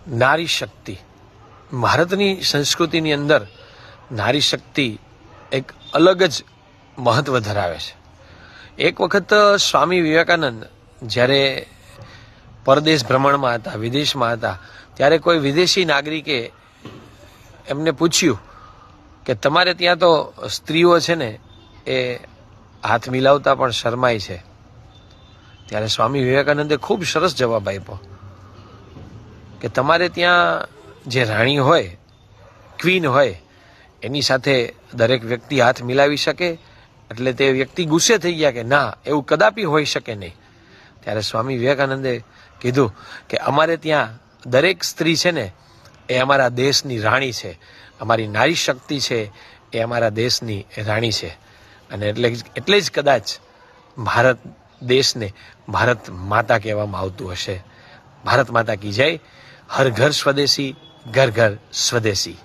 નારી શક્તિ. ભારતની સંસ્કૃતિની અંદર નારી શક્તિ એક અલગ જ મહત્વ ધરાવે છે. એક વખત સ્વામી વિવેકાનંદ જ્યારે પરદેશ ભ્રમણમાં હતા, વિદેશમાં હતા, ત્યારે કોઈ વિદેશી નાગરિકે એમને પૂછ્યું કે તમારે ત્યાં તો સ્ત્રીઓ છે ને એ હાથ મિલાવતા પણ શરમાય છે. ત્યારે સ્વામી વિવેકાનંદે ખૂબ સરસ જવાબ આપ્યો કે તમારે ત્યાં જે રાણી હોય, ક્વીન હોય, એની સાથે દરેક વ્યક્તિ હાથ મિલાવી શકે? એટલે તે વ્યક્તિ ગુસ્સે થઈ ગયા કે ના, એવું કદાપી હોઈ શકે નહીં. ત્યારે સ્વામી વિવેકાનંદે કીધું કે અમારે ત્યાં દરેક સ્ત્રી છે ને એ અમારા દેશની રાણી છે, અમારી નારી શક્તિ છે એ અમારા દેશની રાણી છે. અને એટલે જ કદાચ ભારત દેશને ભારત માતા કહેવામાં આવતું હશે. ભારત માતા કી જય. હર ઘર સ્વદેશી, ઘર ઘર સ્વદેશી.